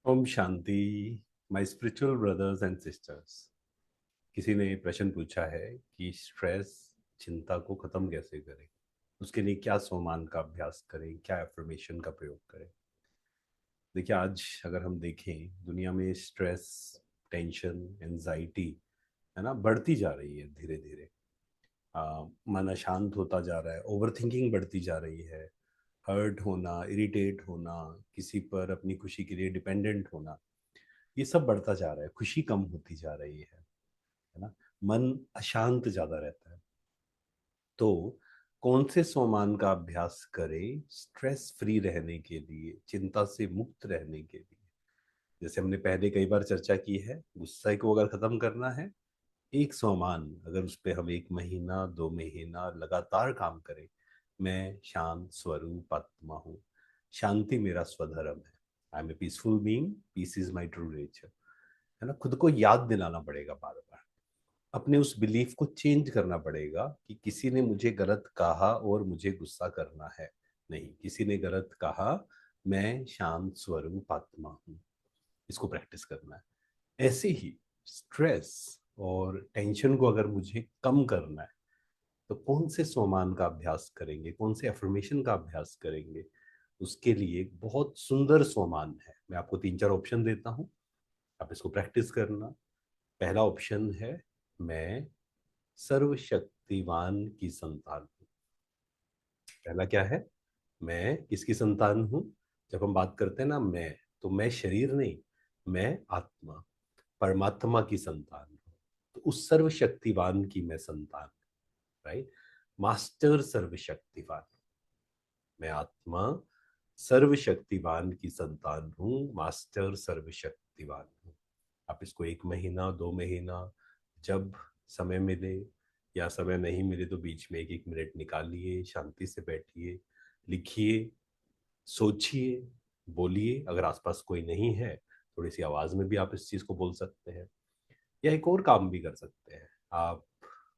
ओम शांति। My spiritual brothers and sisters. किसी ने प्रश्न पूछा है कि स्ट्रेस, चिंता को खत्म कैसे करें, उसके लिए क्या सोमान का अभ्यास करें, क्या एफर्मेशन का प्रयोग करें। देखिए, आज अगर हम देखें दुनिया में स्ट्रेस, टेंशन, एंजाइटी है ना, बढ़ती जा रही है धीरे धीरे। मन अशांत होता जा रहा है, ओवर थिंकिंग बढ़ती जा रही है, हर्ट होना, इरिटेट होना, किसी पर अपनी खुशी के लिए डिपेंडेंट होना, ये सब बढ़ता जा रहा है। खुशी कम होती जा रही है ना। मन अशांत ज्यादा रहता है। तो कौन से सोमान का अभ्यास करें स्ट्रेस फ्री रहने के लिए, चिंता से मुक्त रहने के लिए। जैसे हमने पहले कई बार चर्चा की है, गुस्से को अगर खत्म करना है, एक सोमान अगर उस पे हम 1 महीना 2 महीना लगातार काम करें। मैं शांत स्वरूप आत्मा हूँ, शांति मेरा स्वधर्म है। I am a peaceful being, peace is my true nature. है ना, खुद को याद दिलाना पड़ेगा बार बार। अपने उस बिलीफ को चेंज करना पड़ेगा कि किसी ने मुझे गलत कहा और मुझे गुस्सा करना है। नहीं, किसी ने गलत कहा, मैं शांत स्वरूप आत्मा हूँ। इसको प्रैक्टिस करना है। ऐसे ही स्ट्रेस और टेंशन को अगर मुझे कम करना है, तो कौन से सोमान का अभ्यास करेंगे, कौन से अफर्मेशन का अभ्यास करेंगे। उसके लिए एक बहुत सुंदर सोमान है। मैं आपको 3 4 ऑप्शन देता हूँ, आप इसको प्रैक्टिस करना। पहला ऑप्शन है, मैं सर्वशक्तिवान की संतान हूँ। पहला क्या है? मैं किसकी संतान हूँ? जब हम बात करते हैं ना मैं, तो मैं शरीर नहीं, मैं आत्मा, परमात्मा की संतान हूँ। तो उस सर्वशक्तिवान की मैं संतान, राइट। मास्टर सर्वशक्तिवान, मैं आत्मा सर्वशक्तिवान की संतान हूँ, मास्टर सर्वशक्तिवान हूँ। आप इसको 1 महीना 2 महीना, जब समय मिले या समय नहीं मिले तो बीच में 1 1 मिनट निकालिए, शांति से बैठिए, लिखिए, सोचिए, बोलिए। अगर आसपास कोई नहीं है, थोड़ी सी आवाज में भी आप इस चीज को बोल सकते हैं। या एक और काम भी कर सकते हैं आप।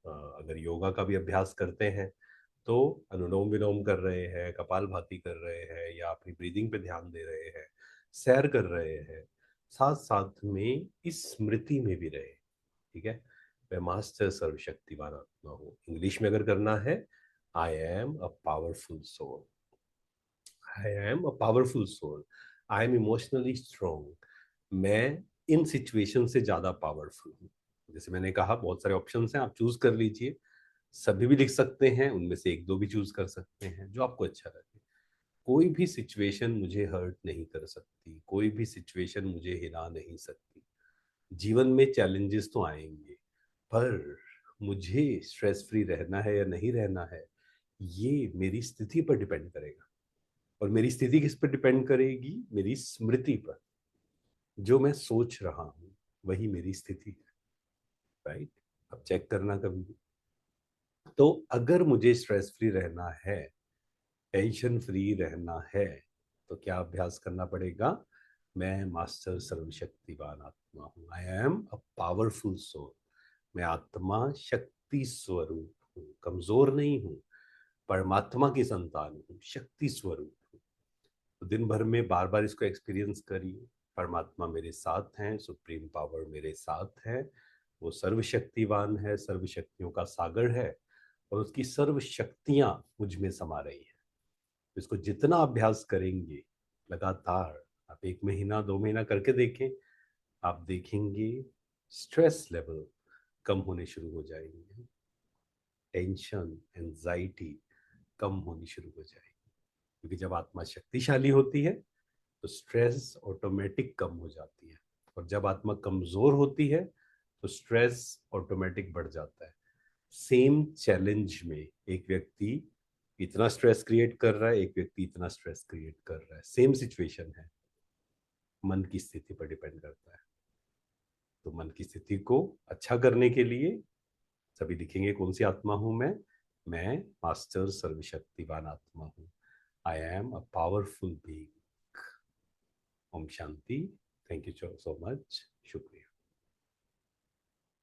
अगर योगा का भी अभ्यास करते हैं, तो अनुलोम विलोम कर रहे हैं, कपालभाति कर रहे हैं, या अपनी ब्रीदिंग पे ध्यान दे रहे हैं, सैर कर रहे हैं, साथ साथ में इस स्मृति में भी रहे। ठीक है, मैं मास्टर सर्वशक्तिवान आत्मा हूँ। इंग्लिश में अगर करना है, I am a powerful soul, I am a powerful soul, I am emotionally strong. मैं इन सिचुएशन से ज्यादा पावरफुल हूँ। जैसे मैंने कहा, बहुत सारे ऑप्शंस हैं, आप चूज कर लीजिए। सभी भी लिख सकते हैं, उनमें से 1 2 भी चूज कर सकते हैं, जो आपको अच्छा लगे। कोई भी सिचुएशन मुझे हर्ट नहीं कर सकती, कोई भी सिचुएशन मुझे हिला नहीं सकती। जीवन में चैलेंजेस तो आएंगे, पर मुझे स्ट्रेस फ्री रहना है या नहीं रहना है, ये मेरी स्थिति पर डिपेंड करेगा। और मेरी स्थिति किस पर डिपेंड करेगी? मेरी स्मृति पर। जो मैं सोच रहा हूँ वही मेरी स्थिति है, राइट। अब चेक करना कभी भी। तो अगर मुझे स्ट्रेस फ्री रहना है, टेंशन फ्री रहना है, तो क्या अभ्यास करना पड़ेगा? मैं मास्टर सर्वशक्तिवान आत्मा हूँ, I am a powerful soul. मैं आत्मा शक्ति स्वरूप हूँ, कमजोर नहीं हूँ, परमात्मा की संतान हूँ, शक्ति स्वरूप हूँ। तो दिन भर में बार बार इसको एक्सपीरियंस करिए। परमात्मा मेरे साथ हैं, सुप्रीम पावर मेरे साथ है। वो सर्वशक्तिवान है, सर्वशक्तियों का सागर है, और उसकी सर्व शक्तियां मुझ में समा रही है। इसको जितना अभ्यास करेंगे लगातार, आप 1 महीना 2 महीना करके देखें, आप देखेंगे स्ट्रेस लेवल कम होने शुरू हो जाएंगे, टेंशन, एंजाइटी कम होनी शुरू हो जाएगी। क्योंकि जब आत्मा शक्तिशाली होती है, तो स्ट्रेस ऑटोमेटिक कम हो जाती है। और जब आत्मा कमजोर होती है, तो स्ट्रेस ऑटोमेटिक बढ़ जाता है। सेम चैलेंज में एक व्यक्ति इतना स्ट्रेस क्रिएट कर रहा है, एक व्यक्ति इतना स्ट्रेस क्रिएट कर रहा है, सेम सिचुएशन है, मन की स्थिति पर डिपेंड करता है। तो मन की स्थिति को अच्छा करने के लिए सभी लिखेंगे, कौन सी आत्मा हूं मैं मास्टर सर्वशक्तिवान आत्मा हूँ, I am a powerful being. ओम शांति। Thank you so much. शुक्रिया।